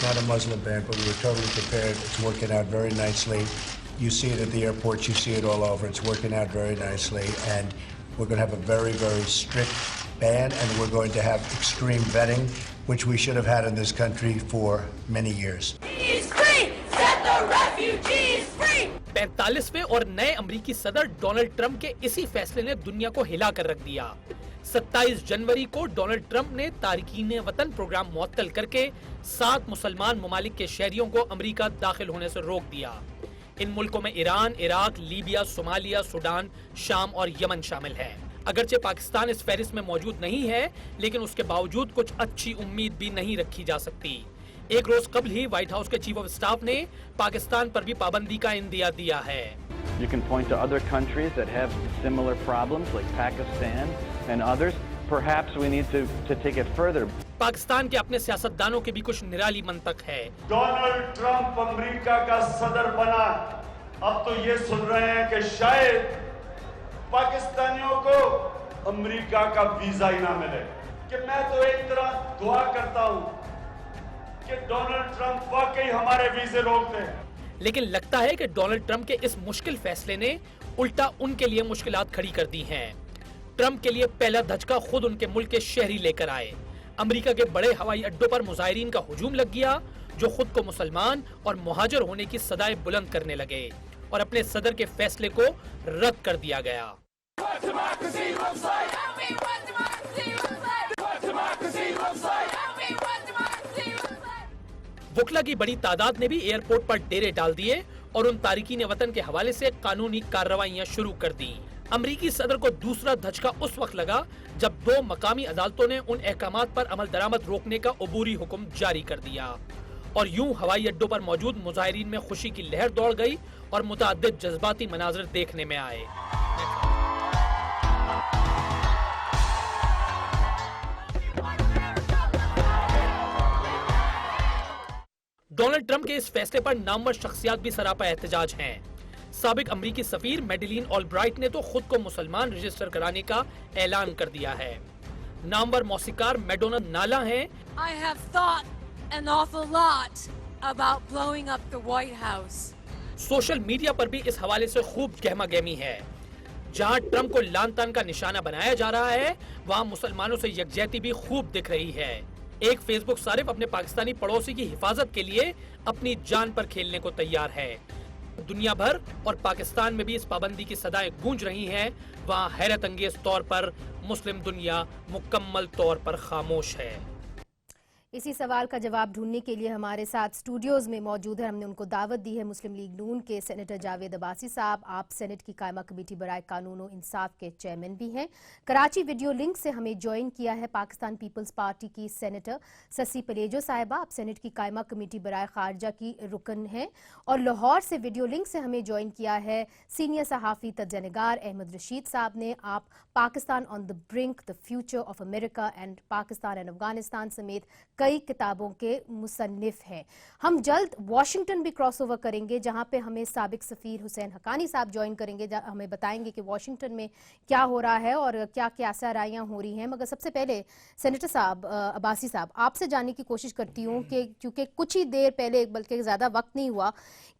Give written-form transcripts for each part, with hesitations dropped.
not a Muslim ban, but we were totally prepared. It's working out very nicely. You see it at the airports, you see it all over. It's working out very nicely, and we're going to have a very, very strict ban, and we're going to have extreme vetting, which we should have had in this country for many years. He's free! Set the refugees free! 45वें और नए अमरीकी सदर Donald Trump के इसी फैसले ने दुनिया को हिला कर रख दिया। 27 जनवरी को डोनाल्ड ट्रंप ने तारिकीन वतन प्रोग्राम मुअत्तल करके 7 मुसलमान ममालिक के शहरियों को अमरीका दाखिल होने से रोक दिया। इन मुल्कों में Iran, Iraq, Libya, Somalia, Sudan, शाम और यमन शामिल है। अगरचे पाकिस्तान इस फहरिस्त में मौजूद नहीं है, लेकिन उसके बावजूद कुछ अच्छी उम्मीद भी नहीं रखी जा सकती। एक रोज कबल ही व्हाइट हाउस के चीफ ऑफ स्टाफ ने पाकिस्तान पर भी पाबंदी का इंदिया दिया है। You can point to other countries that have similar problems like Pakistan and others. Perhaps we need to take it further. Pakistan के अपने सियासतदानों की भी कुछ निराली मंतक है। डोनाल्ड ट्रंप अमेरिका का सदर बना, अब तो ये सुन रहे हैं कि शायद पाकिस्तानियों को अमेरिका का वीजा ही ना मिले। कि मैं तो एक तरह दुआ करता हूं कि डोनाल्ड ट्रंप वाकई हमारे वीजे रोक दें। लेकिन लगता है कि डोनाल्ड ट्रंप के इस मुश्किल फैसले ने उल्टा उनके लिए मुश्किलात खड़ी कर दी हैं। ट्रंप के लिए पहला धचका खुद उनके मुल्क के शहरी लेकर आए। अमेरिका के बड़े हवाई अड्डों पर मुजाहिरीन का हुजूम लग गया, जो खुद को मुसलमान और मुहाजिर होने की सदाएं बुलंद करने लगे, और अपने सदर के फैसले को रद्द कर दिया गया। वकला की बड़ी तादाद ने भी एयरपोर्ट पर डेरे डाल दिए और उन तारिकीन वतन के हवाले से कानूनी कार्रवाइयां शुरू कर दी। अमरीकी सदर को दूसरा धचका उस वक्त लगा जब 2 मकामी अदालतों ने उन अहकामात पर अमल दरामद रोकने का अबूरी हुक्म जारी कर दिया, और यूं हवाई अड्डों पर मौजूद मुजाहिरीन में खुशी की लहर दौड़ गई और मुतअद्दिद जज्बाती मनाज़िर देखने में आए। डोनाल्ड ट्रंप के इस फैसले पर नामवर शख्सियात भी सरापा एहतजाज हैं। साबिक अमरीकी सफीर मेडेलिन ऑलब्राइट ने तो खुद को मुसलमान रजिस्टर कराने का ऐलान कर दिया है। नामवर मौसीकार मैडोना नाला हैं। I have thought an awful lot about blowing up the White House. Social media पर भी इस हवाले से खूब गहमा गहमी है। जहां ट्रंप को लान तान का निशाना बनाया जा रहा है, वहां मुसलमानों से यकजहती भी खूब दिख रही है। एक फेसबुक सारिफ अपने पाकिस्तानी पड़ोसी की हिफाजत के लिए अपनी जान पर खेलने को तैयार है। दुनिया भर और पाकिस्तान में भी इस पाबंदी की सदाएं गूंज रही हैं। वहां हैरत अंगेज तौर पर मुस्लिम दुनिया मुकम्मल तौर पर खामोश है। इसी सवाल का जवाब ढूंढने के लिए हमारे साथ स्टूडियोज में मौजूद है, हमने उनको दावत दी है, मुस्लिम लीग नून के सेनेटर जावेद अब्बासी साहब। आप सेनेट की कायमा कमेटी बराए कानून और इंसाफ के चेयरमैन भी हैं। कराची वीडियो लिंक से हमें ज्वाइन किया है पाकिस्तान पीपल्स पार्टी की सेनेटर ससी पलेजो साहिबा। आप सेनेट की कायमा कमेटी बराए खारजा की रुकन हैं। और लाहौर से वीडियो लिंक से हमें ज्वाइन किया है सीनियर सहाफ़ी तजनिगार अहमद रशीद साहब ने। आप Pakistan on the brink, the future of America and Pakistan and Afghanistan समेत कई किताबों के मुसन्निफ हैं। हम जल्द वाशिंगटन भी क्रॉस ओवर करेंगे, जहां पे हमें साबिक सफीर हुसैन हकानी साहब ज्वाइन करेंगे, हमें बताएंगे कि वाशिंगटन में क्या हो रहा है और क्या क्या रायां हो रही हैं। मगर सबसे पहले सेनेटर साहब अब्बासी साहब, आपसे जानने की कोशिश करती हूँ कि क्योंकि कुछ ही देर पहले, बल्कि ज़्यादा वक्त नहीं हुआ,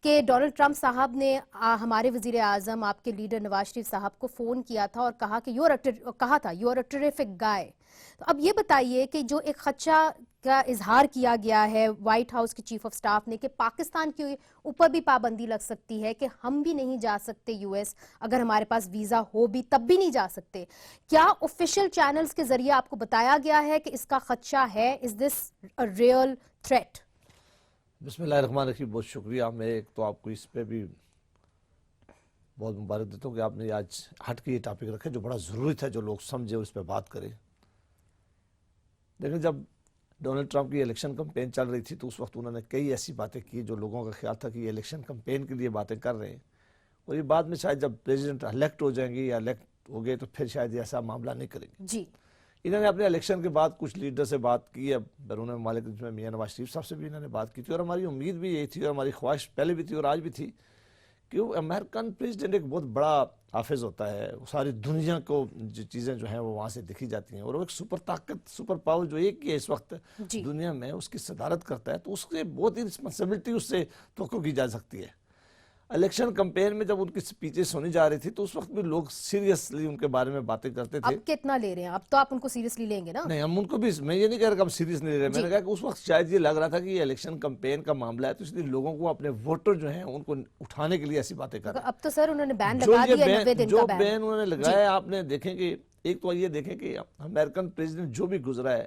कि डोनाल्ड ट्रंप साहब ने हमारे वज़ीर आज़म आपके लीडर नवाज शरीफ साहब को फ़ोन किया था और कहा कि यू आर अ टेरिफिक गाय। तो अब ये बताइए कि जो एक खदशा का इजहार किया गया है व्हाइट हाउस के चीफ ऑफ स्टाफ ने कि पाकिस्तान के ऊपर भी पाबंदी लग सकती है, कि हम भी नहीं जा सकते यूएस, अगर हमारे पास वीज़ा हो भी तब भी नहीं जा सकते, क्या ऑफिशियल चैनल्स के जरिए आपको बताया गया है कि इसका खदशा है? Is this a real threat? बिस्मिल्लाहिर्रहमानिर्रहीम, बहुत शुक्रिया। मैं एक तो आपको इस पे भी बहुत मुबारक देता हूँ कि आपने आज हट के ये टॉपिक रखे जो बड़ा ज़रूरी था, जो लोग समझे और इस पर बात करें। लेकिन जब डोनाल्ड ट्रंप की इलेक्शन कैंपेन चल रही थी तो उस वक्त उन्होंने कई ऐसी बातें की जो लोगों का ख्याल था कि ये इलेक्शन कैंपेन के लिए बातें कर रहे हैं, और ये बाद में शायद जब प्रेसिडेंट इलेक्ट हो जाएंगे या इलेक्ट हो गए तो फिर शायद ये ऐसा मामला नहीं करेंगे जी। इन्होंने अपने इलेक्शन के बाद कुछ लीडर से बात की है, बैरून ममालिक, जिसमें मियां नवाज शरीफ साहब से भी इन्होंने बात की थी, और हमारी उम्मीद भी यही थी और हमारी ख्वाहिश पहले भी थी और आज भी थी کہ وہ امریکن پریزیڈنٹ ایک بہت بڑا حافظ ہوتا ہے, ساری دنیا کو جو چیزیں جو ہیں وہ وہاں سے دکھی جاتی ہیں, اور وہ ایک سپر طاقت, سپر پاور جو ایک ہے اس وقت دنیا میں, اس کی صدارت کرتا ہے, تو اس سے بہت ہی رسپانسبلٹی اس سے توقع کی جا سکتی ہے. الیکشن کمپین میں جب ان کی سپیچیں سنی جا رہی تھی تو اس وقت بھی لوگ سیریسلی ان کے بارے میں باتیں کرتے تھے. اب کتنا لے رہے ہیں؟ اب تو آپ ان کو سیریسلی لیں گے نا؟ نہیں, ہم ان کو بھی, میں یہ نہیں کہہ رہا کہ ہم سیریس نہیں لے رہے, میں نے کہا کہ اس وقت شاید یہ لگ رہا تھا کہ یہ الیکشن کمپین کا معاملہ ہے, تو اس لیے لوگوں کو اپنے ووٹر جو ہیں ان کو اٹھانے کے لیے ایسی باتیں کر رہے ہیں. اب تو سر انہوں نے بین لگا دیا ہے, 90 دن کا جو بین بین انہوں نے لگایا, آپ نے دیکھیں کہ ایک تو یہ دیکھیں کہ امریکن پریزیڈنٹ جو بھی گزرا ہے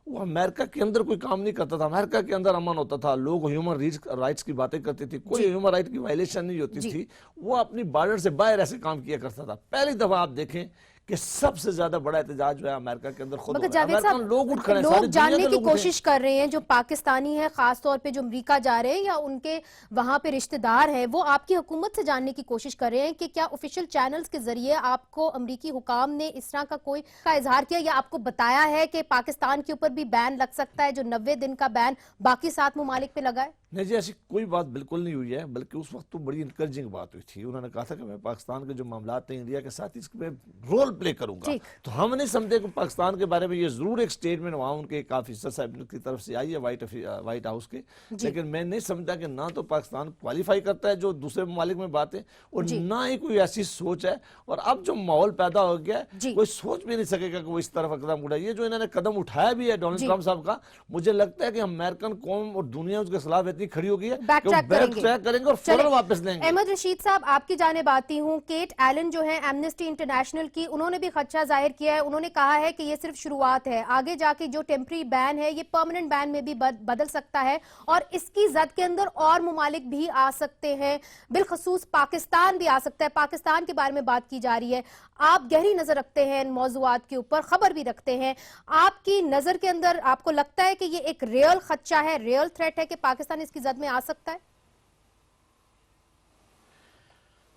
وہ امریکہ کے اندر کوئی کام نہیں کرتا تھا, امریکہ کے اندر امن ہوتا تھا, لوگ ہیومن رائٹس کی باتیں کرتے تھے, کوئی ہیومن رائٹ کی وائلیشن نہیں ہوتی تھی, وہ اپنی بارڈر سے باہر ایسے کام کیا کرتا تھا. پہلی دفعہ آپ دیکھیں کہ سب سے زیادہ بڑا احتجاج جو ہے امریکہ کے اندر خود مگر جاوید صاحب, لوگ جاننے کی کوشش کر رہے ہیں جو پاکستانی ہیں, خاص طور پہ جو امریکہ جا رہے ہیں یا ان کے وہاں پہ رشتہ دار ہیں, وہ آپ کی حکومت سے جاننے کی کوشش کر رہے ہیں کہ کیا آفیشیل چینلز کے ذریعے آپ کو امریکی حکام نے اس طرح کا کوئی اظہار کیا یا آپ کو بتایا ہے کہ پاکستان کے اوپر بھی بین لگ سکتا ہے جو 90 دن کا بین باقی 7 ممالک پہ لگا ہے؟ نہیں جی, ایسی کوئی بات بالکل نہیں ہوئی ہے, بلکہ اس وقت تو بڑی انکریجنگ بات ہوئی تھی. انہوں نے کہا تھا کہ میں پاکستان کے جو معاملات ہیں انڈیا کے ساتھ اس میں رول پلے کروں گا. تو ہم نہیں سمجھتے کہ پاکستان کے بارے میں یہ ضرور ایک سٹیٹمنٹ وہاں ان کے ایک آفیسر صاحب کی طرف سے آئی ہے وائٹ ہاؤس کے, لیکن میں نہیں سمجھتا کہ نہ تو پاکستان کوالیفائی کرتا ہے جو دوسرے ممالک میں باتیں, اور نہ ہی کوئی ایسی سوچ ہے. اور اب جو ماحول پیدا ہو گیا ہے, کوئی سوچ بھی نہیں سکے گا کہ وہ اس طرف قدم اٹھائے. یہ جو انہوں نے قدم اٹھایا بھی ہے ڈونلڈ ٹرمپ صاحب کا, مجھے لگتا ہے کہ امریکن قوم اور دنیا اس کے خلاف اتنی کھڑی ہو گئی ہے کہ وہ بیک ٹریک کریں گے اور فوراً واپس لیں گے. احمد رشید صاحب, آپ کی جانب آتی ہوں. کیٹ ایلن جو ہیں ایمنسٹی انٹرنیشنل کی, انہوں نے بھی خدشہ ظاہر کیا ہے. انہوں نے کہا ہے کہ یہ صرف شروعات ہے, آگے جا کے جو ٹیمپری بین ہے یہ پرماننٹ بین میں بھی بدل سکتا ہے, اور اس کی زد کے اندر اور ممالک بھی آ سکتے ہیں, بالخصوص پاکستان بھی آ سکتا ہے. پاکستان کے بارے میں بات کی جا رہی ہے. آپ گہری نظر رکھتے ہیں ان موضوعات کے اوپر, خبر بھی رکھتے ہیں. آپ کی نظر کے اندر آپ کو لگتا ہے کہ یہ ایک ریئل خدشہ ہے, ریئل تھریٹ ہے کہ پاکستان اس کی زد میں آ سکتا ہے؟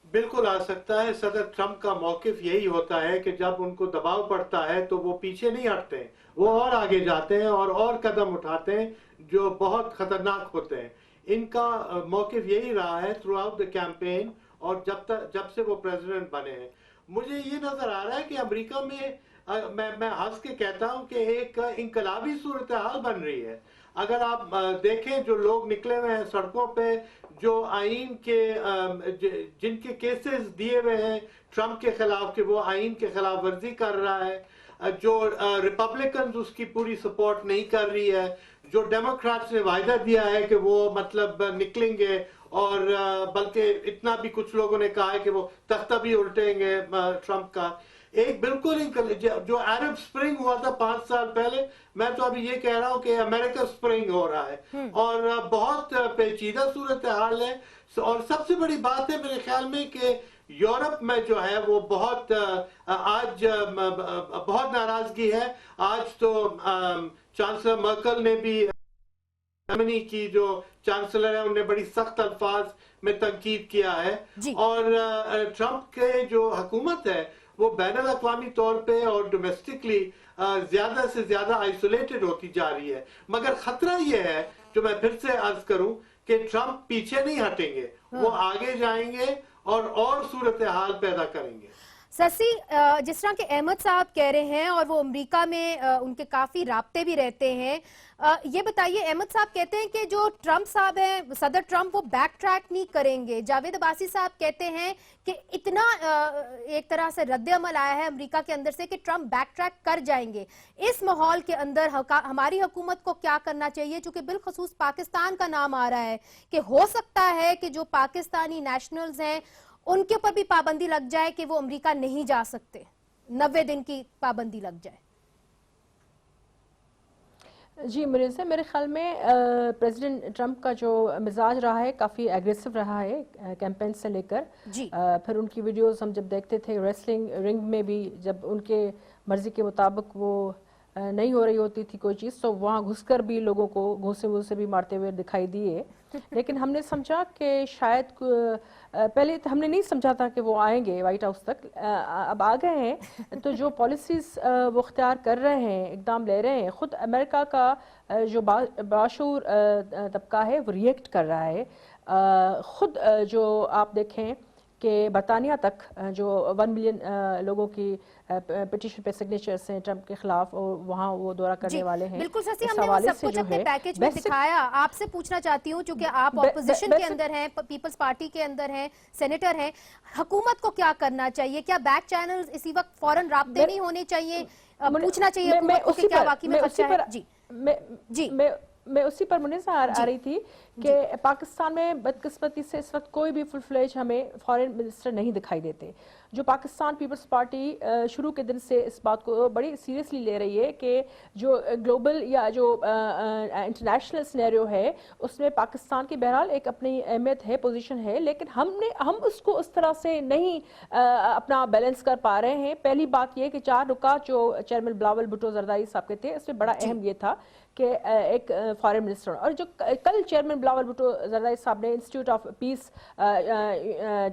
بالکل آ سکتا ہے. صدر ٹرمپ کا موقف یہی ہوتا ہے کہ جب ان کو دباؤ پڑتا ہے تو وہ پیچھے نہیں ہٹتے, وہ اور آگے جاتے ہیں اور قدم اٹھاتے ہیں جو بہت خطرناک ہوتے ہیں. ان کا موقف یہی رہا ہے تھرو آؤٹ دا کیمپین, اور جب سے وہ پریزیڈنٹ بنے ہیں. مجھے یہ نظر آ رہا ہے کہ امریکہ میں ہنس کے کہتا ہوں کہ ایک انقلابی صورتحال بن رہی ہے. اگر آپ دیکھیں جو لوگ نکلے ہوئے ہیں سڑکوں پہ, جو آئین کے جن کے کیسز دیے ہوئے ہیں ٹرمپ کے خلاف کہ وہ آئین کے خلاف ورزی کر رہا ہے, جو ریپبلکنز اس کی پوری سپورٹ نہیں کر رہی ہے, جو ڈیموکریٹس نے وعدہ دیا ہے کہ وہ مطلب نکلیں گے, اور بلکہ اتنا بھی کچھ لوگوں نے کہا ہے کہ وہ تختہ بھی الٹیں گے ٹرمپ کا. ایک بالکل جو عرب سپرنگ ہوا تھا 5 سال پہلے, میں تو ابھی یہ کہہ رہا ہوں کہ امریکہ سپرنگ ہو رہا ہے, اور بہت پیچیدہ صورتحال ہے. اور سب سے بڑی بات ہے میرے خیال میں کہ یورپ میں جو ہے وہ آج بہت ناراضگی ہے. آج تو چانسلر مرکل نے بھی, جرمنی کی جو چانسلر ہے, انہوں نے بڑی سخت الفاظ میں تنقید کیا ہے. اور ٹرمپ کے جو حکومت ہے وہ بین الاقوامی طور پہ اور ڈومیسٹکلی زیادہ سے زیادہ آئسولیٹڈ ہوتی جا رہی ہے. مگر خطرہ یہ ہے, جو میں پھر سے عرض کروں, کہ ٹرمپ پیچھے نہیں ہٹیں گے, وہ آگے جائیں گے اور صورتحال پیدا کریں گے. سسی, جس طرح کہ احمد صاحب کہہ رہے ہیں اور وہ امریکہ میں ان کے کافی رابطے بھی رہتے ہیں, یہ بتائیے, احمد صاحب کہتے ہیں کہ جو ٹرمپ صاحب ہیں, صدر ٹرمپ, وہ بیک ٹریک نہیں کریں گے. جاوید عباسی صاحب کہتے ہیں کہ اتنا ایک طرح سے رد عمل آیا ہے امریکہ کے اندر سے کہ ٹرمپ بیک ٹریک کر جائیں گے. اس ماحول کے اندر ہماری حکومت کو کیا کرنا چاہیے, چونکہ بالخصوص پاکستان کا نام آ رہا ہے, کہ ہو سکتا ہے کہ جو پاکستانی نیشنلز ہیں ان کے اوپر بھی پابندی لگ جائے کہ وہ امریکہ نہیں جا سکتے, 90 دن کی پابندی لگ جائے. جی مرزا, میرے خیال میں پریزیڈنٹ ٹرمپ کا جو مزاج رہا ہے کافی ایگریسو رہا ہے کیمپین سے لے کر. پھر ان کی ویڈیوز ہم جب دیکھتے تھے ریسلنگ رنگ میں بھی, جب ان کے مرضی کے مطابق وہ نہیں ہو رہی ہوتی تھی کوئی چیز, تو وہاں گھس کر بھی لوگوں کو گھوسے بھی مارتے ہوئے دکھائی دیے. لیکن ہم نے سمجھا کہ شاید پہلے ہم نے نہیں سمجھا تھا کہ وہ آئیں گے وائٹ ہاؤس تک, اب آ گئے ہیں. تو جو پالیسیز وہ اختیار کر رہے ہیں, اقدام لے رہے ہیں, خود امریکہ کا جو باشعور طبقہ ہے وہ ریئیکٹ کر رہا ہے. خود جو آپ دیکھیں کہ برطانیہ تک جو 1 ملین لوگوں کی پٹیشن پہ سگنیچرز ہیں ٹرمپ کے خلاف اور وہاں وہ دورہ کرنے والے ہیں. بالکل سسی، ہم نے وہ سب کچھ اپنے پیکیج میں دکھایا. آپ سے پوچھنا چاہتی ہوں چونکہ آپ اپوزیشن کے اندر ہیں، پیپلز پارٹی کے اندر ہیں، سینیٹر ہیں، حکومت کو کیا کرنا چاہیے؟ کیا بیک چینلز اسی وقت فوراً رابطے نہیں ہونے چاہیے؟ پوچھنا چاہیے حکومت کو کہ کیا واقعی میں خدشہ ہے؟ جی میں اسی پر منیزہ آ رہی تھی کہ پاکستان میں بدقسمتی سے اس وقت کوئی بھی فل فلیج ہمیں فارن منسٹر نہیں دکھائی دیتے. جو پاکستان پیپلز پارٹی شروع کے دن سے اس بات کو بڑی سیریسلی لے رہی ہے کہ جو گلوبل یا جو انٹرنیشنل سینیریو ہے اس میں پاکستان کی بہرحال ایک اپنی اہمیت ہے، پوزیشن ہے، لیکن ہم اس کو اس طرح سے نہیں اپنا بیلنس کر پا رہے ہیں. پہلی بات یہ کہ 4 نکات جو چیئرمین بلاول بھٹو زرداری صاحب کے تھے اس میں بڑا اہم یہ تھا کہ ایک فارن منسٹر، اور جو کل چیئرمین بلاول بھٹو زرداری صاحب نے انسٹیٹیوٹ آف پیس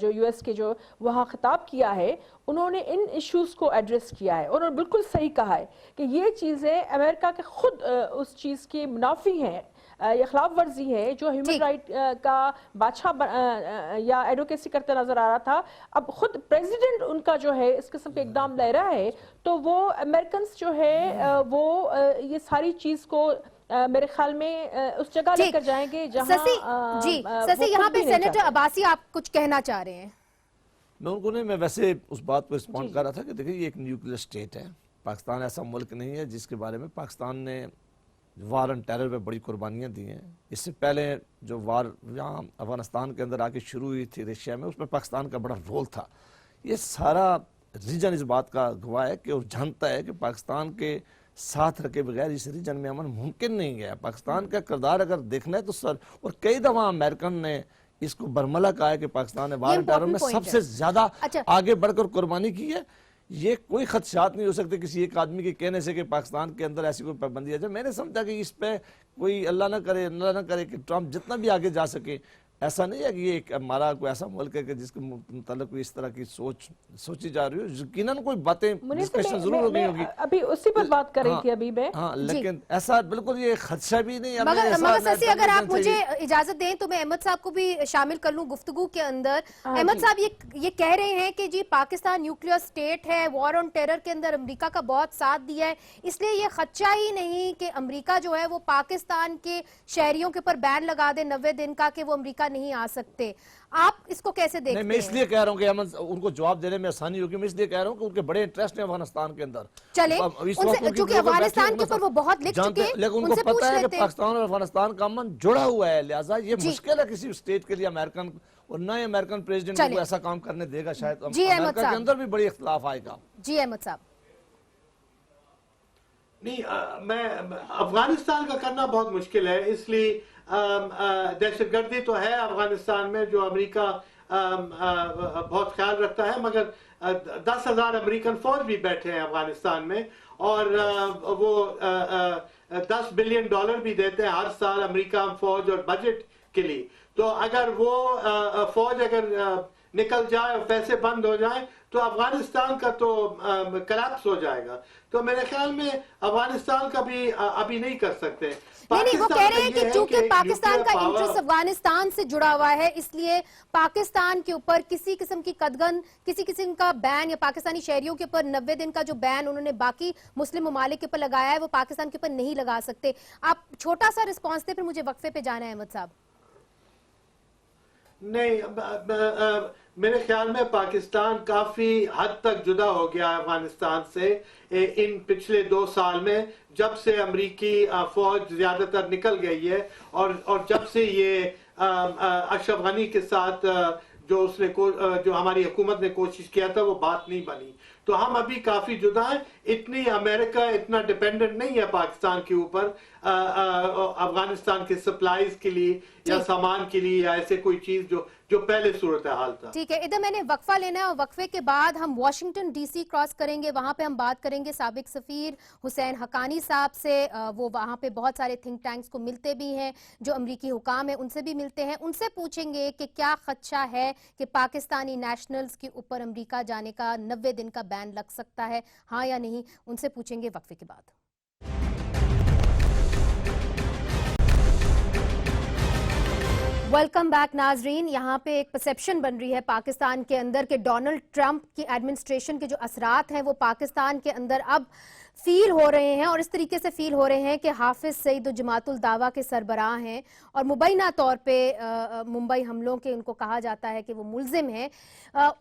جو یو ایس کے جو وہاں خطاب کیا ہے، انہوں نے ان ایشوز کو ایڈریس کیا ہے. انہوں نے بالکل صحیح کہا ہے کہ یہ چیزیں امریکہ کے خود اس چیز کی منافی ہیں، یہ خلاف ورزی ہے جو ہیومن رائٹ کا بادشاہ یا ایڈوکیسی کرتے نظر آ رہا تھا. اب خود پریزیڈنٹ ان کا جو ہے اس قسم کے اقدام لے رہا ہے تو وہ امریکنز جو ہے وہ یہ ساری چیز کو میرے خیال میں اس جگہ لے کر جائیں گے جہاں سسی یہاں پہ سینیٹر عباسی آپ کچھ کہنا چاہ رہے ہیں؟ میں ویسے اس بات پر رسپونڈ کر رہا تھا کہ دیکھیں یہ ایک نیوکلیئر اسٹیٹ ہے. پاکستان ایسا ملک نہیں ہے جس کے بارے میں پاکستان نے وار آن ٹیرر پہ بڑی قربانیاں دی ہیں. اس سے پہلے جو وار یہاں افغانستان کے اندر آ کے شروع ہوئی تھی ایشیا میں، اس میں پاکستان کا بڑا رول تھا. یہ سارا ریجن اس بات کا گواہ ہے کہ اور جانتا ہے کہ پاکستان کے ساتھ رکھے بغیر اس ریجن میں امن ممکن نہیں ہے. پاکستان کا کردار اگر دیکھنا ہے تو اور کئی دفعہ امریکن نے اس کو برملا کہا ہے کہ پاکستان نے وار آن ٹیرر میں سب سے زیادہ آگے بڑھ کر قربانی کی ہے. یہ کوئی خدشات نہیں ہو سکتے کسی ایک آدمی کے کہنے سے کہ پاکستان کے اندر ایسی کوئی پابندی ہے. جب میں نے سمجھا کہ اس پہ کوئی اللہ نہ کرے کہ ٹرمپ جتنا بھی آگے جا سکے، ایسا نہیں ہے کہ یہ ایک ہمارا کوئی ایسا ملک ہے کہ جس کے متعلق کوئی اس طرح کی سوچی جا رہی ہو. یقیناً کوئی باتیں ڈسکشن ضرور ہو گئی ہوگی، ابھی اسی پر بات کر رہی تھی ابھی میں. ہاں لیکن ایسا بالکل یہ خدشہ بھی نہیں. مگر سسی اگر آپ مجھے اجازت دیں تو میں احمد صاحب کو بھی شامل کر لوں گفتگو کے اندر. احمد صاحب یہ کہہ رہے ہیں کہ جی پاکستان نیوکلیئر اسٹیٹ ہے، وار آن ٹیرر کے اندر امریکہ کا بہت ساتھ دیا ہے، اس لیے یہ خدشہ ہی نہیں کہ امریکہ جو ہے وہ پاکستان کے شہریوں کے اوپر بین لگا دے 90 دن کا کہ وہ امریکہ نہیں آ سکتے. آپ اس کو کیسے دیکھتے ہیں؟ میں اس لیے کہہ رہا ہوں کہ ان کو جواب دینے میں آسانی ہوگی. میں اس لیے کہہ رہا ہوں کہ ان کے بڑے انٹرسٹ ہیں افغانستان کے اندر. چلے چونکہ افغانستان کے اوپر وہ بہت لکھ چکے، لیکن ان کو پتہ ہے کہ پاکستان اور افغانستان کا امن جڑا ہوا ہے، لہٰذا یہ مشکل ہے کسی اسٹیٹ کے لیے امریکن، اور نہ ہی امریکن پریزیڈنٹ کو ایسا کام کرنے دے گا. شاید امریکہ کے اندر بھی بڑی اختلاف آئے گا. جی احمد صاحب. نہیں، میں افغانستان کا کرنا بہت مشکل ہے، اس لیے دہشت گردی تو ہے افغانستان میں جو امریکہ بہت خیال رکھتا ہے، مگر 10,000 امریکن فوج بھی بیٹھے ہیں افغانستان میں، اور وہ $10 بلین بھی دیتے ہیں ہر سال امریکہ فوج اور بجٹ کے لیے. تو اگر وہ فوج اگر نکل جائے اور پیسے بند ہو جائیں تو افغانستان کا تو کلیپس ہو جائے گا. تو میرے خیال میں افغانستان کا بھی ابھی نہیں کر سکتے. نہیں، وہ کہہ رہے ہیں کہ چونکہ پاکستان کا انٹرسٹ افغانستان سے جڑا ہوا ہے، اس لیے پاکستان کے اوپر کسی قسم کی قدغن، کسی قسم کا بین یا پاکستانی شہریوں کے اوپر 90 دن کا جو بین انہوں نے باقی مسلم ممالک کے اوپر لگایا ہے وہ پاکستان کے اوپر نہیں لگا سکتے. آپ چھوٹا سا رسپانس دیں، پھر مجھے وقفے پہ جانا ہے احمد صاحب. نہیں، میرے خیال میں پاکستان کافی حد تک جدا ہو گیا افغانستان سے ان پچھلے 2 سال میں، جب سے امریکی فوج زیادہ تر نکل گئی ہے، اور جب سے یہ اشرف غنی کے ساتھ جو ہماری حکومت نے کوشش کیا تھا وہ بات نہیں بنی. تو ہم ابھی کافی جدا ہیں. اتنی امریکہ اتنا ڈیپینڈنٹ نہیں ہے پاکستان کے اوپر افغانستان کے سپلائز کے لیے یا سامان کے لیے یا ایسے کوئی چیز جو پہلے صورتحال تھا. ٹھیک ہے، ادھر میں نے وقفہ لینا ہے اور وقفے کے بعد ہم واشنگٹن ڈی سی کراس کریں گے. وہاں پہ ہم بات کریں گے سابق سفیر حسین حقانی صاحب سے. وہ وہاں پہ بہت سارے تھنک ٹینکس کو ملتے بھی ہیں، جو امریکی حکام ہیں ان سے بھی ملتے ہیں. ان سے پوچھیں گے کہ کیا خدشہ ہے کہ پاکستانی نیشنلز کے اوپر امریکہ جانے کا 90 دن کا بین لگ سکتا ہے، ہاں یا نہیں. ان سے پوچھیں گے وقفے کے بعد. वेलकम बैक नाजरीन। यहाँ पे एक परसेप्शन बन रही है पाकिस्तान के अंदर कि डोनाल्ड ट्रंप की एडमिनिस्ट्रेशन के जो असरात हैं वो पाकिस्तान के अंदर अब फील हो रहे हैं, और इस तरीके से फील हो रहे हैं कि हाफिज सईद जमातुल दावा के सरबराह हैं और मुबैना तौर पे मुंबई हमलों के उनको कहा जाता है कि वो मुलजिम हैं।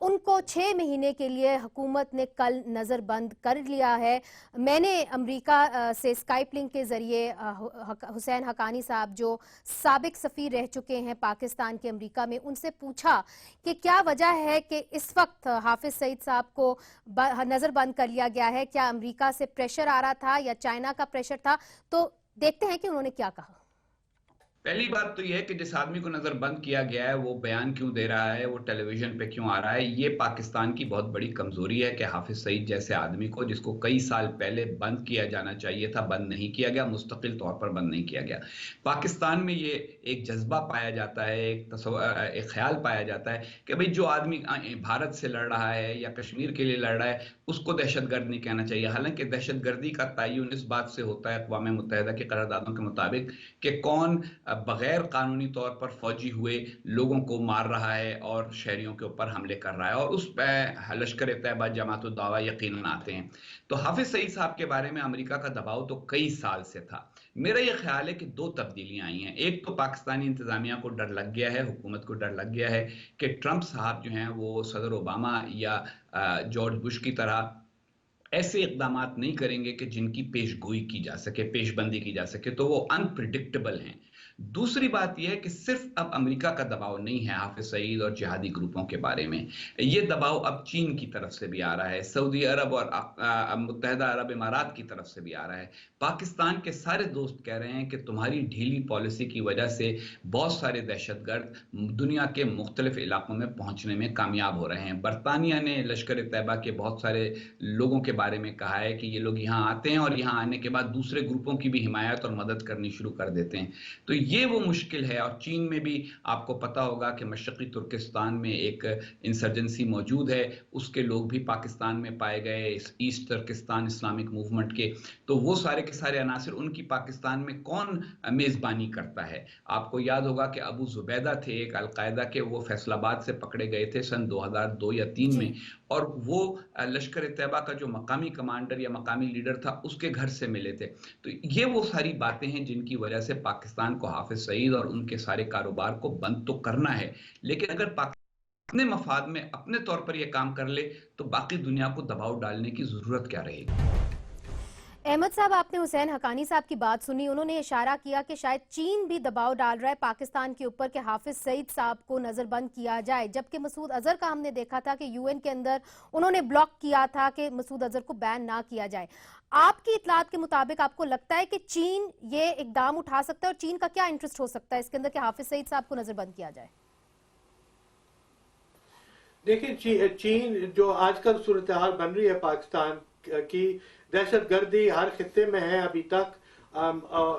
उनको 6 महीने के लिए हुकूमत ने कल नज़रबंद कर लिया है। मैंने अमेरिका से स्काइप लिंक के ज़रिए हुसैन हकानी साहब जो साबिक सफ़ीर रह चुके हैं पाकिस्तान के अमेरिका में, उनसे पूछा कि क्या वजह है कि इस वक्त हाफिज सईद साहब को नज़रबंद कर लिया गया है। क्या अमेरिका से प्रेशर आ रहा था या चाइना का प्रेशर था? तो देखते हैं कि उन्होंने क्या कहा। पहली बात तो यह है कि जिस आदमी को नजरबंद किया गया है वो बयान क्यों दे रहा है, वो टेलीविजन पे क्यों आ रहा है। ये पाकिस्तान की बहुत बड़ी कमजोरी है कि हाफिज सईद जैसे आदमी को, जिसको कई साल पहले बंद किया जाना चाहिए था, बंद नहीं किया गया, मुस्तकिल तौर पर बंद नहीं किया गया। पाकिस्तान में ये एक जज्बा पाया जाता है, एक ख्याल पाया जाता है कि भाई जो आदमी भारत से लड़ रहा है या कश्मीर के लिए लड़ रहा है उसको दहशतगर्द नहीं कहना चाहिए। हालांकि दहशतगर्दी का तयन इस बात से होता है अक़वाम मुत्तहिदा की करारदादों के मुताबिक कि कौन बगैर कानूनी तौर पर फौजी हुए लोगों को मार रहा है और शहरियों के ऊपर हमले कर रहा है, और उस पर लश्कर तैयबा जमातुल दावा यकीनन आते हैं। तो हाफिज सईद साहब के बारे में अमेरिका का दबाव तो कई साल से था। मेरा यह ख्याल है कि 2 तब्दीलियां आई हैं। एक तो पाकिस्तानी इंतजामिया को डर लग गया है, हुकूमत को डर लग गया है कि ट्रंप साहब जो हैं वो सदर ओबामा या जॉर्ज बुश की तरह ऐसे इक़दामात नहीं करेंगे कि जिनकी पेशगोई की जा सके, पेशबंदी की जा सके, तो वो अनप्रिडिक्टेबल हैं। दूसरी बात यह है कि सिर्फ अब अमेरिका का दबाव नहीं है हाफिज सईद और जिहादी ग्रुपों के बारे में, ये दबाव अब चीन की तरफ से भी आ रहा है, सऊदी अरब और मुत्तहिदा अरब इमारात की तरफ से भी आ रहा है। पाकिस्तान के सारे दोस्त कह रहे हैं कि तुम्हारी ढीली पॉलिसी की वजह से बहुत सारे दहशतगर्द दुनिया के मुख्तलिफ इलाकों में पहुंचने में कामयाब हो रहे हैं। बरतानिया ने लश्कर तैयबा के बहुत सारे लोगों के बारे में कहा है कि ये लोग यहाँ आते हैं और यहाँ आने के बाद दूसरे ग्रुपों की भी हिमायत और मदद करनी शुरू कर देते हैं। तो ये वो मुश्किल है। और चीन में भी आपको पता होगा कि मशरक़ी तुर्किस्तान में एक इंसर्जेंसी मौजूद है, उसके लोग भी पाकिस्तान में पाए गए, ईस्ट तुर्किस्तान इस्लामिक मूवमेंट के। तो वो सारे के सारे अनासर उनकी पाकिस्तान में कौन मेज़बानी करता है? आपको याद होगा कि अबू जुबैदा थे एक अलकायदा के, वो फैसलाबाद से पकड़े गए थे सन 2002 या 3 में, और वो लश्कर तैयबा का जो मकामी कमांडर या मकामी लीडर था उसके घर से मिले थे। तो ये वो सारी बातें हैं जिनकी वजह से पाकिस्तान को हाफिज सईद और उनके सारे कारोबार को बंद तो करना है, लेकिन अगर अपने मफाद में अपने तौर पर यह काम कर ले तो बाकी दुनिया को दबाव डालने की जरूरत क्या रहेगी। अहमद साहब, आपने हुसैन हकानी साहब की बात सुनी, उन्होंने इशारा किया कि शायद चीन भी दबाव डाल रहा है पाकिस्तान के ऊपर कि हाफिज सईद साहब को नज़रबंद किया जाए, जबकि मसूद अजहर का हमने देखा था कि यूएन के अंदर उन्होंने ब्लॉक किया था कि मसूद अजहर को बैन ना किया जाए। आपकी इतलात के मुताबिक आपको लगता है कि चीन ये इकदाम उठा सकता है, और चीन का क्या इंटरेस्ट हो सकता है इसके अंदर कि हाफिज सईद साहब को नज़रबंद किया जाए? देखिए, चीन जो आजकल सूरत हाल बन रही है पाकिस्तान की, दहशतगर्दी हर खित्ते में है। अभी तक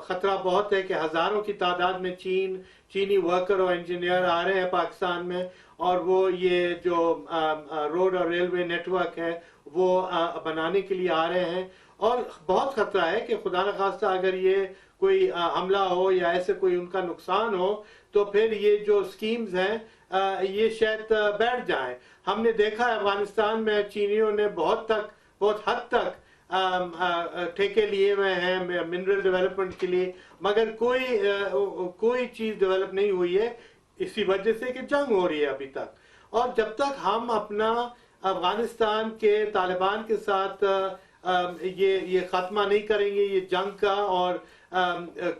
खतरा बहुत है कि हजारों की तादाद में चीनी वर्कर और इंजीनियर आ रहे हैं पाकिस्तान में, और वो ये जो रोड और रेलवे नेटवर्क है वो बनाने के लिए आ रहे हैं। और बहुत खतरा है कि खुदा न खास्ता अगर ये कोई हमला हो या ऐसे कोई उनका नुकसान हो तो फिर ये जो स्कीम्स हैं ये शायद बैठ जाएं। हमने देखा है अफगानिस्तान में चीनियों ने बहुत हद तक ठेके लिए हुए हैं मिनरल डेवलपमेंट के लिए, मगर कोई चीज डेवलप नहीं हुई है, इसी वजह से कि जंग हो रही है अभी तक। और जब तक हम अपना अफगानिस्तान के तालिबान के साथ ये खात्मा नहीं करेंगे ये जंग का, और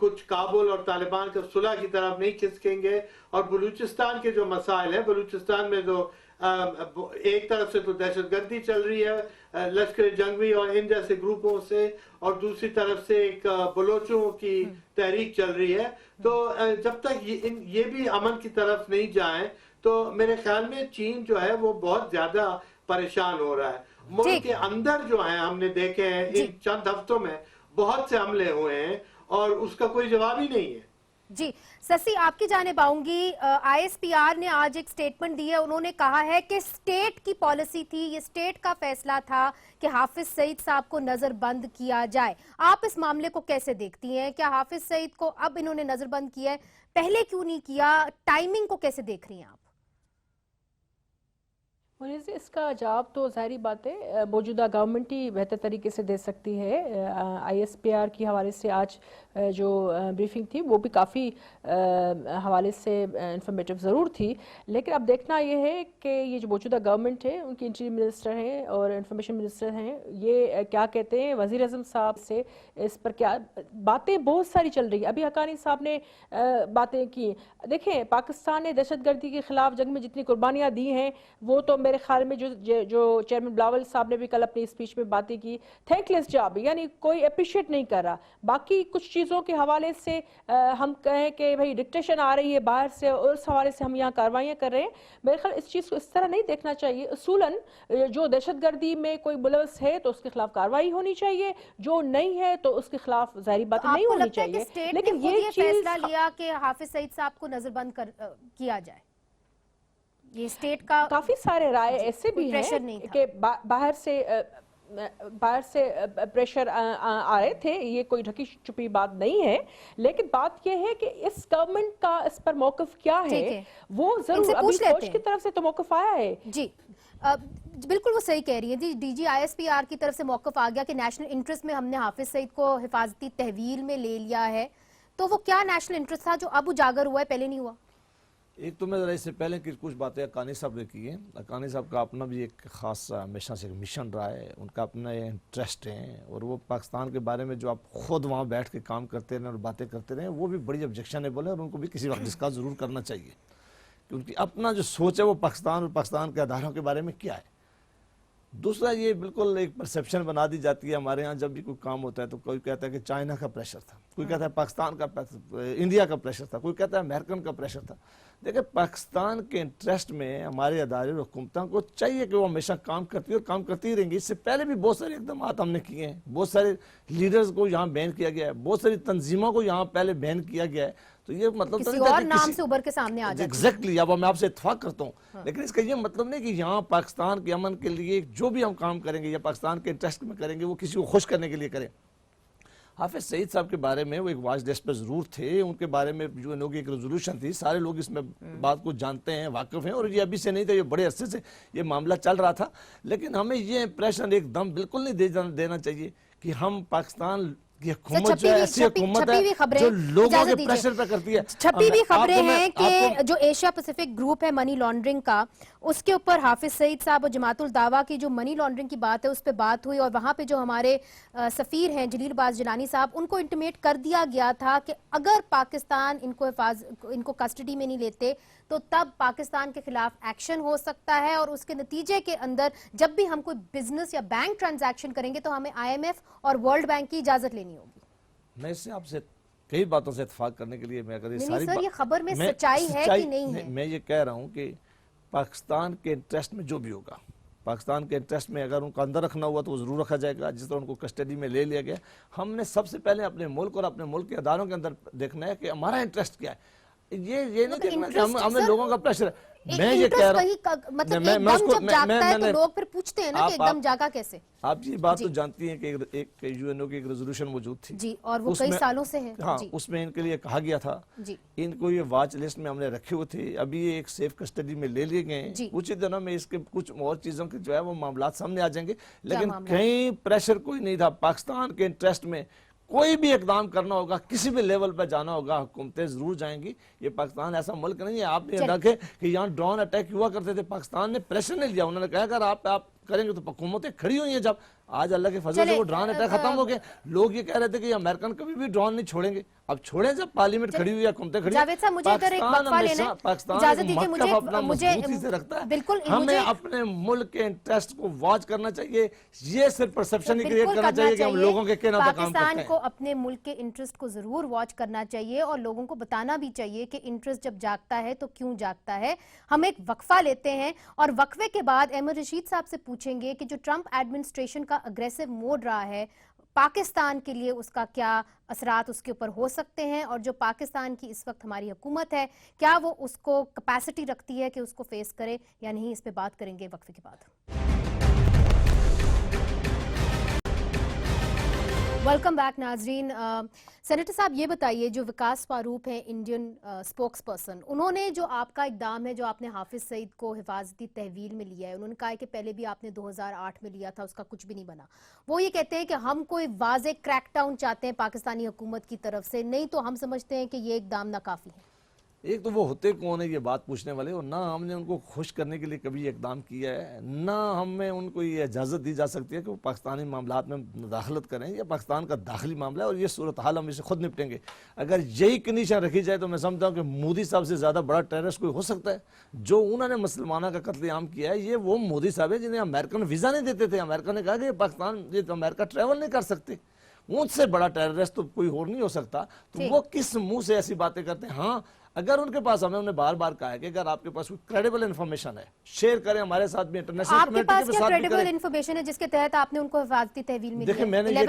कुछ काबुल और तालिबान का सुलह की तरफ नहीं खिसकेंगे, और बलूचिस्तान के जो मसाइल है, बलूचिस्तान में जो एक तरफ से तो दहशतगर्दी चल रही है लश्कर जंगवी और इन जैसे ग्रुपों से, और दूसरी तरफ से एक बलोचों की तहरीक चल रही है। तो जब तक ये भी अमन की तरफ नहीं जाए तो मेरे ख्याल में चीन जो है वो बहुत ज्यादा परेशान हो रहा है। मुल्क के अंदर जो है हमने देखे हैं इन चंद हफ्तों में बहुत से हमले हुए हैं और उसका कोई जवाब ही नहीं है। जी शशि, आपकी जानिब आऊंगी। ISPR ने आज एक स्टेटमेंट दी है। उन्होंने कहा है कि स्टेट की पॉलिसी थी, ये स्टेट का फैसला था कि हाफिज सईद साहब को नजरबंद किया जाए। आप इस मामले को कैसे देखती हैं? क्या हाफिज सईद को अब इन्होंने नजरबंद किया है, पहले क्यों नहीं किया? टाइमिंग को कैसे देख रही हैं आप? मुझे इसका जवाब तो ज़ाहिरी बात है मौजूदा गवर्नमेंट ही बेहतर तरीके से दे सकती है। ISPR की हवाले से आज जो ब्रीफिंग थी वो भी काफ़ी हवाले से इंफॉर्मेटिव ज़रूर थी, लेकिन अब देखना ये है कि ये जो मौजूदा गवर्नमेंट है, उनके इंटीरियर मिनिस्टर हैं और इंफॉर्मेशन मिनिस्टर हैं, ये क्या कहते हैं वज़ीर आज़म साहब से इस पर क्या बातें बहुत सारी चल रही है। अभी हक्कानी साहब ने बातें की। देखें, पाकिस्तान ने दहशतगर्दी के ख़िलाफ़ जंग में जितनी कुर्बानियाँ दी हैं वो तो मेरे ख्याल में जो चेयरमैन बिलावल साहब ने भी कल अपनी स्पीच में बातें की, थैंकलेस जॉब, यानी कोई अप्रिशिएट नहीं कर रहा। बाकी कुछ चीज़ों के हवाले से हम कहें कि भाई डिक्टेशन आ रही है बाहर से और उस हवाले से हम यहाँ कार्रवाइयाँ कर रहे हैं, मेरे ख्याल इस चीज़ को इस तरह नहीं देखना चाहिए। उसूलन जो दहशतगर्दी में कोई मुलव्वस है तो उसके खिलाफ कार्रवाई होनी चाहिए, जो नहीं है तो उसके खिलाफ ज़ाहिरी बात नहीं होनी चाहिए। लेकिन ये फैसला लिया कि हाफिज सईद साहब को नजरबंद किया जाए, ये स्टेट का काफी सारे राय ऐसे भी हैं कि बाहर से प्रेशर आ रहे थे, ये कोई ढकी छुपी बात नहीं है। लेकिन बात ये है कि इस गवर्नमेंट का इस पर मौक़िफ़ क्या है, वो जरूर अभी फौज की तरफ से तो मौक़िफ़ आया है। जी बिल्कुल वो सही कह रही है जी। DG ISPR की तरफ से मौक़िफ़ आ गया कि नेशनल इंटरेस्ट में हमने हाफिज सईद को हिफाजती तहवील में ले लिया है। तो वो क्या नेशनल इंटरेस्ट था जो अब उजागर हुआ है, पहले नहीं हुआ? एक तो मैं ज़रा इससे पहले कि कुछ बातें अकानी साहब ने की हैं। अकानी साहब का अपना भी एक ख़ास हमेशा से मिशन रहा है, उनका अपना इंटरेस्ट है, और वो पाकिस्तान के बारे में जो आप खुद वहाँ बैठ के काम करते रहे और बातें करते रहे, वो भी बड़ी ऑब्जेक्शनेबल है और उनको भी किसी वक्त डिस्कस ज़रूर करना चाहिए कि उनकी अपना जो सोच है वो पाकिस्तान और पाकिस्तान के अदारों के बारे में क्या है। दूसरा, ये बिल्कुल एक परसेप्शन बना दी जाती है हमारे यहाँ जब भी कोई काम होता है तो कोई कहता है कि चाइना का प्रेशर था, कोई कहता है पाकिस्तान का, इंडिया का प्रेशर था, कोई कहता है अमेरिकन का प्रेशर था। देखिए, पाकिस्तान के इंटरेस्ट में हमारे अदारे और हुकूमतों को चाहिए कि वो हमेशा काम करती है और काम करती ही रहेंगी। इससे पहले भी बहुत सारे इकदाम हमने किए हैं, बहुत सारे लीडर्स को यहाँ बैन किया गया है, बहुत सारी तंजीमों को यहाँ पहले बैन किया गया है। तो ये मतलब किसी और नाम से उभर के सामने आ जाए। एग्जैक्टली, अब मैं आपसे इत्तेफाक करता हूँ। हाँ। लेकिन इसका ये मतलब नहीं कि यहाँ पाकिस्तान के अमन के लिए जो भी हम काम करेंगे या पाकिस्तान के इंटरेस्ट में करेंगे वो किसी को खुश करने के लिए करें। हाफिज सईद साहब के बारे में वो एक वाच लिस्ट पर जरूर थे, उनके बारे में जो लोग एक रेजोल्यूशन थी, सारे लोग इसमें बात को जानते हैं, वाकिफ हैं, और ये अभी से नहीं था, ये बड़े अरसे से ये मामला चल रहा था। लेकिन हमें ये इंप्रेशन एकदम बिल्कुल नहीं देना चाहिए कि हम पाकिस्तान हुकूमत जो है ऐसी हुकूमत है जो लोगों के प्रेशर पे करती है। छपी भी खबरें हैं कि जो एशिया पैसिफिक ग्रुप है मनी लॉन्ड्रिंग का, उसके ऊपर हाफिज सईद साहब और जमातुल दावा की जो मनी लॉन्ड्रिंग की बात है उस पर बात हुई, और वहां पे जो हमारे सफीर हैं जलील बाज जिलानी साहब, उनको इंटीमेट कर दिया गया था कि अगर पाकिस्तान इनको कस्टडी में नहीं लेते तो तब पाकिस्तान के खिलाफ एक्शन हो सकता है, और उसके नतीजे के अंदर जब भी हम कोई बिजनेस या बैंक ट्रांजैक्शन करेंगे तो हमें IMF और वर्ल्ड बैंक की इजाजत लेनी होगी। मैं इससे आपसे कई बातों से इत्तेफाक करने के लिए मैं अगर ये खबर में सच्चाई है कि नहीं है, मैं ये कह रहा हूँ कि पाकिस्तान के इंटरेस्ट में जो भी होगा, पाकिस्तान के इंटरेस्ट में अगर उनको अंदर रखना हुआ तो वो जरूर रखा जाएगा। जिस तरह उनको कस्टडी में ले लिया गया, हमने सबसे पहले अपने मुल्क और अपने मुल्क के अदारों के अंदर देखना है कि हमारा इंटरेस्ट क्या है। ये नहीं देखना कि हमें लोगों का प्रेशर है। मैं ये कह रहा हूँ, मतलब जब जागता है तो लोग फिर पूछते हैं ना कि एकदम जागा कैसे। आप ये बात तो जानती हैं कि एक UNO की एक रेजोल्यूशन मौजूद थी जी, और वो कई सालों से है। हाँ, उसमें इनके लिए कहा गया था जी, इनको ये वॉच लिस्ट में हमने रखे हुए थे, अभी ये एक सेफ कस्टडी में ले लिए गए। कुछ ही दिनों में इसके कुछ और चीजों के जो है वो मामला सामने आ जाएंगे। लेकिन कहीं प्रेशर कोई नहीं था। पाकिस्तान के इंटरेस्ट में कोई भी इकदाम करना होगा, किसी भी लेवल पर जाना होगा, हुकूमतें जरूर जाएंगी। ये पाकिस्तान ऐसा मुल्क नहीं है। आपने देखे कि यहाँ ड्रोन अटैक हुआ करते थे, पाकिस्तान ने प्रेशर नहीं लिया, उन्होंने कहा अगर आप करेंगे तो हुकूमतें खड़ी हुई हैं। जब आज अल्लाह के फजल से वो ड्रोन अटैक खत्म हो गए, लोग ये कह रहे थे कि अमेरिकन कभी भी ड्रोन नहीं छोड़ेंगे, अब छोड़े जब पार्लियामेंट खड़ी हुई है, हुकूमतें खड़ी। जावेद साहब, मुझे इधर एक वक्फा लेना है, इजाजत दीजिए मुझे रखता है। बिल्कुल, हमें अपने मुल्क के इंटरेस्ट को वॉच करना चाहिए। ये सिर्फ परसेप्शन ही क्रिएट करना चाहिए कि हम लोगों के कहने पे काम करते हैं। पाकिस्तान को अपने मुल्क के इंटरेस्ट को जरूर वॉच करना चाहिए और लोगों को बताना भी चाहिए कि इंटरेस्ट जब जागता है तो क्यों जागता है। हम एक वक्फा लेते हैं और वक्फे के बाद अहमद रशीद साहब से पूछेंगे कि जो ट्रंप एडमिनिस्ट्रेशन का अग्रेसिव मोड रहा है پاکستان کے لیے اس کا کیا اثرات اس کے اوپر ہو سکتے ہیں، اور جو پاکستان کی اس وقت ہماری حکومت ہے کیا وہ اس کو کیپیسٹی رکھتی ہے کہ اس کو فیس کرے یا نہیں، اس پہ بات کریں گے وقفے کے بعد۔ ویلکم بیک ناظرین۔ سینیٹر صاحب یہ بتائیے، جو وکاس پاروپ ہیں انڈین اسپوکس پرسن، انہوں نے جو آپ کا اقدام ہے، جو آپ نے حافظ سعید کو حفاظتی تحویل میں لیا ہے، انہوں نے کہا ہے کہ پہلے بھی آپ نے 2008 میں لیا تھا، اس کا کچھ بھی نہیں بنا۔ وہ یہ کہتے ہیں کہ ہم کوئی واضح کریک ڈاؤن چاہتے ہیں پاکستانی حکومت کی طرف سے، نہیں تو ہم سمجھتے ہیں کہ یہ اقدام ناکافی ہے۔ ایک تو وہ ہوتے کون ہے یہ بات پوچھنے والے، اور نہ ہم نے ان کو خوش کرنے کے لیے کبھی اقدام کیا ہے، نہ ہمیں ان کو یہ اجازت دی جا سکتی ہے کہ وہ پاکستانی معاملات میں مداخلت کریں۔ یہ پاکستان کا داخلی معاملہ ہے اور یہ صورتحال ہم اسے خود نپٹیں گے۔ اگر یہی کنڈیشن رکھی جائے تو میں سمجھتا ہوں کہ مودی صاحب سے زیادہ بڑا ٹیررسٹ کوئی ہو سکتا ہے۔ جو انہوں نے مسلمانوں کا قتل عام کیا ہے، یہ وہ مودی صاحب ہے جنہیں امریکن ویزا نہیں دیتے تھے۔ امریکہ نے کہا کہ پاکستان یہ تو امریکہ ٹریول نہیں کر سکتے۔ ان سے بڑا ٹیررسٹ تو کوئی اور نہیں ہو سکتا۔ تو وہ کس منہ سے ایسی باتیں کرتے ہیں؟ ہاں، اگر ان کے پاس، ہمیں انہیں بار بار کہا ہے کہ اگر آپ کے پاس کوئی کریڈیبل انفارمیشن ہے شیئر کریں ہمارے ساتھ بھی، انٹرنیشنل آپ کے پاس کمیونٹی کے کیا ساتھ بھی کریڈیبل کریں۔ انفارمیشن ہے جس کے تحت آپ نے ان کو حفاظتی تحویل ملی ہے؟ دیکھیں میں نے یہ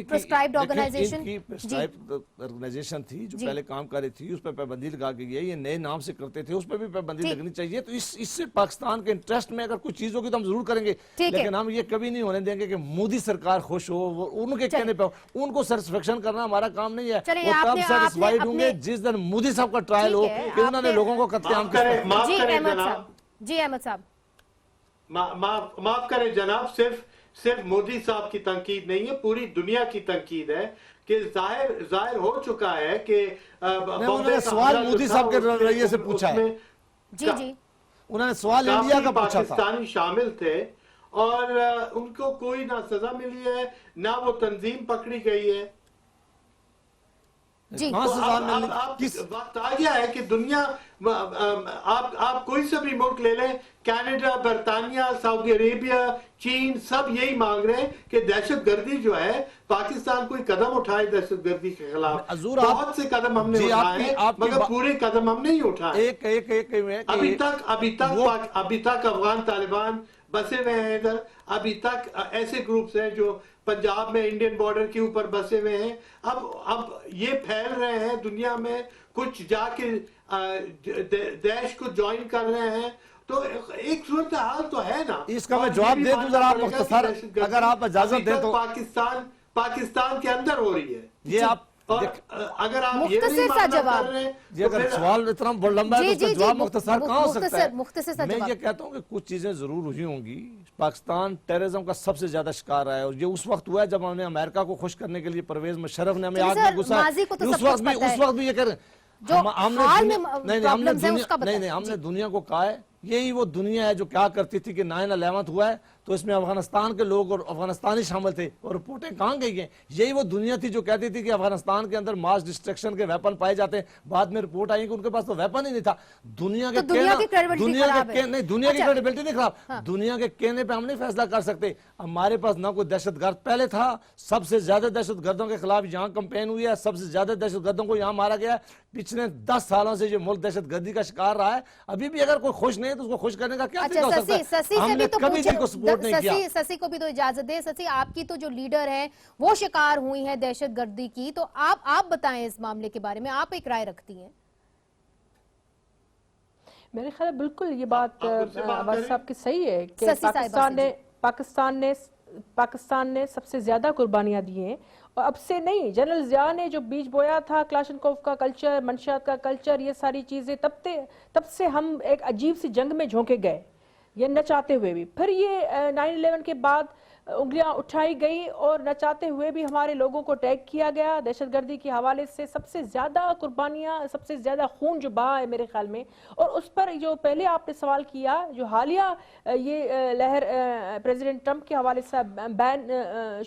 پرسکرائبڈ آرگنائزیشن، ان کی پرسکرائبڈ آرگنائزیشن تھی جو پہلے کام کر رہی تھی، اس پہ پابندی لگا گئی ہے۔ یہ نئے نام سے کرتے تھے، اس پہ بھی پابندی لگنی چاہیے۔ تو اس سے پاکستان کے انٹرسٹ میں اگر کچھ چیز ہوگی تو ہم ضرور کریں گے، لیکن ہم یہ کبھی نہیں ہونے دیں گے کہ مودی سرکار خوش ہو، وہ ان کے کہنے پہ ان کو سیٹسفیکشن کرنا ہمارا کام نہیں ہے۔ وہ تب سیٹسفائیڈ ہوں گے جس دن مودی صاحب کا ٹرائل ہو کہ انہوں نے لوگوں کو قتل عام کیا۔ جی احمد صاحب، معاف کریں جناب، صرف مودی صاحب کی تنقید نہیں ہے، پوری دنیا کی تنقید ہے کہ ظاہر ہو چکا ہے کہ انہوں نے سوال مودی صاحب کے رویے سے پوچھا ہے۔ جی جی، انہوں نے سوال انڈیا کا پوچھا تھا۔ پاکستانی شامل تھے اور ان کو کوئی نہ سزا ملی ہے نہ وہ تنظیم پکڑی گئی ہے۔ جی وقت آ گیا ہے کہ دنیا، آپ کوئی سا بھی ملک لے لیں، کینیڈا، برطانیہ، سعودی عربیہ، چین، سب یہی مانگ رہے ہیں کہ دہشت گردی جو ہے پاکستان کوئی قدم اٹھائے دہشت گردی کے خلاف۔ بہت سے قدم ہم نے اٹھائے ہیں مگر پورے قدم ہم نہیں اٹھائے۔ ابھی تک افغان طالبان بسے ہوئے ہیں ادھر، ابھی تک ایسے گروپس ہیں جو پنجاب میں انڈین بارڈر کے اوپر بسے ہوئے ہیں۔ اب یہ پھیل رہے ہیں دنیا میں، کچھ جا کے دیش کو جوائن کر رہے ہیں، تو ایک صورتحال تو ہے نا۔ اس کا میں جواب دے دوں ذرا مختصر، اگر آپ اجازت دیں تو۔ پاکستان کے اندر ہو رہی ہے یہ آپ اگر آپ یہ نہیں ماننا کر رہے ہیں، یہ اگر سوال اتنا لمبا ہے تو اس کا جواب مختصر کہاں ہو سکتا ہے؟ مختصر سا میں یہ کہتا ہوں کہ کچھ چیزیں ضرور ہوئی ہوں گی۔ پاکستان ٹیررزم کا سب سے زیادہ شکار رہا ہے، اور یہ اس وقت ہوا ہے جب ہم نے امریکہ کو خوش کرنے کے لیے پرویز مشرف نے ہمیں آگ میں گھسا۔ اس وقت بھی یہ کہہ رہے ہیں، ہم نے دنیا کو کہا ہے یہی وہ دنیا ہے جو کیا کرتی تھی کہ 9/11 ہوا ہے تو اس میں افغانستان کے لوگ اور افغانستانی شامل تھے، اور رپورٹیں کہاں گئی ہیں؟ یہی وہ دنیا تھی جو کہتی تھی کہ افغانستان کے اندر ماس ڈسٹرکشن کے ویپن پائے جاتے ہیں۔ بعد میں رپورٹ آئی کہ ان کے پاس تو ویپن ہی نہیں تھا۔ دنیا کی کریڈیبلٹی نہیں خراب، دنیا کے کہنے پہ ہم نہیں فیصلہ کر سکتے۔ ہمارے پاس نہ کوئی دہشت گرد پہلے تھا، سب سے زیادہ دہشت گردوں کے خلاف یہاں کمپین ہوئی ہے، سب سے زیادہ دہشت گردوں کو یہاں مارا گیا ہے۔ پچھلے 10 سالوں سے یہ ملک دہشت گردی کا شکار رہا ہے۔ ابھی بھی اگر کوئی خوش نہیں ہے تو اس کو خوش کرنے کا کیا طریقہ ہو سکتا ہے؟ ہم نے کبھی بھی کو سپورٹ نہیں کیا۔ سسی کو بھی تو اجازت دے۔ سسی، آپ کی تو جو لیڈر ہیں وہ شکار ہوئی ہیں دہشت گردی کی، تو آپ بتائیں اس معاملے کے بارے میں، آپ ایک رائے رکھتی ہیں؟ میرے خیال بالکل یہ بات عباس صاحب کی صحیح ہے کہ پاکستان نے سب سے زیادہ قربانیاں دی ہیں، اور اب سے نہیں، جنرل ضیاء نے جو بیج بویا تھا کلاشنکوف کا کلچر، منشیات کا کلچر، یہ ساری چیزیں تب سے ہم ایک عجیب سی جنگ میں جھونکے گئے، یہ نہ چاہتے ہوئے بھی۔ پھر یہ 9/11 کے بعد انگلیاں اٹھائی گئی اور نہ چاہتے ہوئے بھی ہمارے لوگوں کو ٹیگ کیا گیا دہشت گردی کے حوالے سے۔ سب سے زیادہ قربانیاں، سب سے زیادہ خون جو بہا ہے میرے خیال میں، اور اس پر جو پہلے آپ نے سوال کیا، جو حالیہ یہ لہر پریزیڈنٹ ٹرمپ کے حوالے سے بین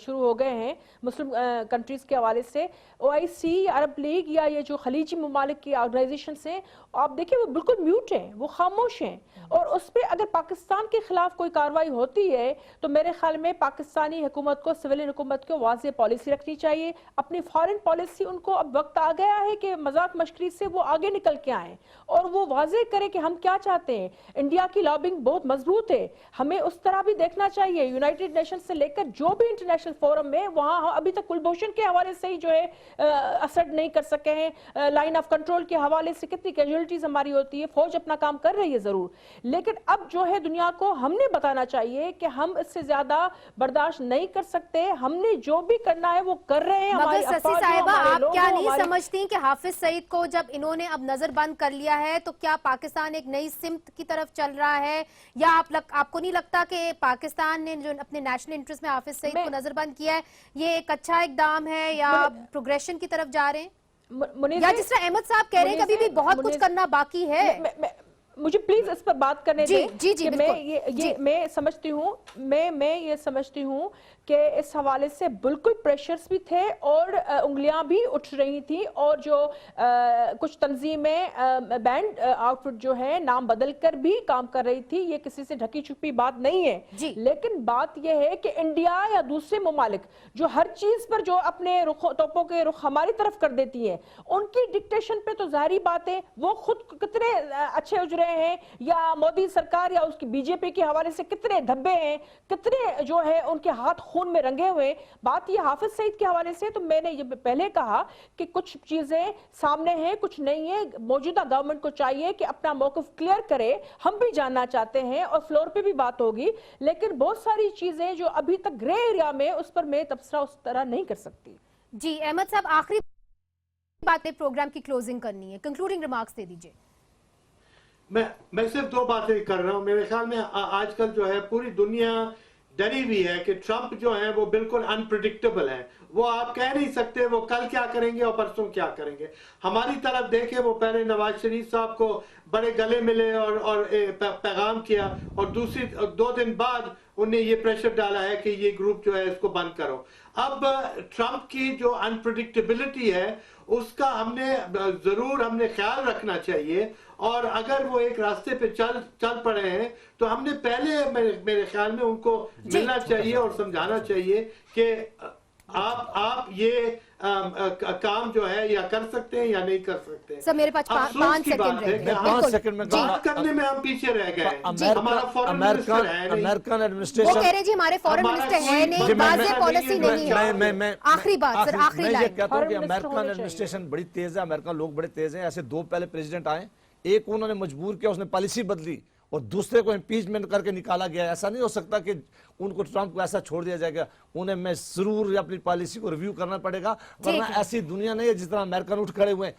شروع ہو گئے ہیں مسلم کنٹریز کے حوالے سے، OIC، عرب لیگ یا یہ جو خلیجی ممالک کی آرگنائزیشن سے، آپ دیکھیں وہ بالکل میوٹ ہیں، وہ خاموش ہیں، اور اس پہ اگر پاکستان کے خلاف کوئی کارروائی ہوتی ہے تو میرے خیال میں पाकिस्तानी हुकूमत को, सिविलियन हुकूमत को वाज़ेह पॉलिसी रखनी चाहिए। अपनी फॉरेन पॉलिसी उनको अब वक्त आ गया है कि मजाक मश्करी से वो आगे निकल के आए और वो वाज़ेह करें कि हम क्या चाहते हैं। इंडिया की लॉबिंग बहुत मजबूत है, हमें उस तरह भी देखना चाहिए। यूनाइटेड नेशन से लेकर जो भी इंटरनेशनल फोरम में, वहाँ अभी तक कुलभूषण के हवाले से ही जो है असर नहीं कर सके हैं। लाइन ऑफ कंट्रोल के हवाले से कितनी कैजुअलिटीज हमारी होती है, फौज अपना काम कर रही है जरूर, लेकिन अब जो है दुनिया को हमने बताना चाहिए कि हम इससे ज्यादा बर्दाश्त नहीं कर सकते। हमने जो भी करना है वो कर रहे हैं। मगर ससी साहिबा, आप क्या नहीं समझती कि हाफिज सईद को जब इन्होंने अब नजरबंद कर लिया है तो क्या पाकिस्तान एक नई सिमत की तरफ चल रहा है, या आपको नहीं लगता कि पाकिस्तान ने जो अपने नेशनल इंटरेस्ट में हाफिज सईद को नजरबंद किया है ये एक अच्छा इकदाम है या प्रोग्रेशन की तरफ जा रहे हैं, या जिस तरह अहमद साहब कह रहे हैं कि अभी भी बहुत कुछ करना बाकी है? मुझे प्लीज इस पर बात करने दें। जी, मैं समझती हूँ, मैं ये समझती हूँ कि इस हवाले से बिल्कुल प्रेशर्स भी थे और उंगलियां भी उठ रही थी, और जो कुछ तंजीमें बैंड आउटफिट जो है नाम बदल कर भी काम कर रही थी। ये किसी से ढकी छुपी बात नहीं है, लेकिन बात यह है कि इंडिया या दूसरे ममालिक जो हर चीज पर जो अपने तोपों के रुख हमारी तरफ कर देती हैं, उनकी डिक्टेशन पे तो जाहिर बात है वो खुद कितने अच्छे उजरे हैं, या मोदी सरकार या उसकी बीजेपी के हवाले से कितने धब्बे हैं, कितने जो है उनके हाथ खून में रंगे हुए। बात ये हाफिज सईद के हवाले से तो मैंने ये पहले कहा कि कुछ चीजें सामने हैं, कुछ नहीं है। मौजूदा गवर्नमेंट को चाहिए कि अपना मौक़िफ़ क्लियर करे, हम भी जानना चाहते हैं और फ्लोर पे भी बात होगी, लेकिन बहुत सारी चीजें जो अभी तक ग्रे एरिया में, उस पर मैं तबसरा उस तरह नहीं कर सकती। जी अहमद साहब, आखिरी बातें प्रोग्राम की क्लोजिंग करनी है, कंक्लूडिंग रिमार्क्स दे दीजिए। मैं सिर्फ दो बातें कर रहा हूं। मेरे ख्याल में आजकल जो है पूरी दुनिया डरी हुई है कि ट्रंप जो है वो बिल्कुल अनप्रिडिक्टेबल है। वो आप कह नहीं सकते वो कल क्या करेंगे और परसों क्या करेंगे। हमारी तरफ देखे, वो पहले नवाज शरीफ साहब को बड़े गले मिले और पैगाम किया, और दूसरी 2 दिन बाद उन्हें ये प्रेशर डाला है कि ये ग्रुप जो है इसको बंद करो। अब ट्रंप की जो अनप्रिडिक्टेबिलिटी है उसका हमने ख्याल रखना चाहिए, और अगर वो एक रास्ते पे चल पड़े हैं तो हमने पहले मेरे ख्याल में उनको मिलना चाहिए और समझाना चाहिए कि आप ये काम जो है या कर सकते हैं या नहीं कर सकते। सर मेरे पास 5 सेकंड रह गए। 5 सेकंड में बात करने में हम पीछे रह गए। हमारा फॉरेन मिनिस्टर है नहीं, अमेरिकन एडमिनिस्ट्रेशन, वो कह रहे जी हमारे फॉरेन मिनिस्टर है नहीं, वाज़ेह पॉलिसी नहीं है। आखिरी बात सर, आखिरी लाइन। मैं ये कहता हूं कि अमेरिकन एडमिनिस्ट्रेशन बड़ी तेज है, अमेरिकन लोग बड़े तेज हैं। ऐसे 2 पहले प्रेसिडेंट आए, एक उन्होंने मजबूर किया, उसने पॉलिसी बदली, और दूसरे को इम्पीचमेंट करके निकाला गया। ऐसा नहीं हो सकता कि उनको ट्रंप को ऐसा छोड़ दिया जाएगा। उन्हें मैं जरूर अपनी पॉलिसी को रिव्यू करना पड़ेगा, वरना ऐसी दुनिया नहीं है जिस तरह अमेरिकन उठ खड़े हुए हैं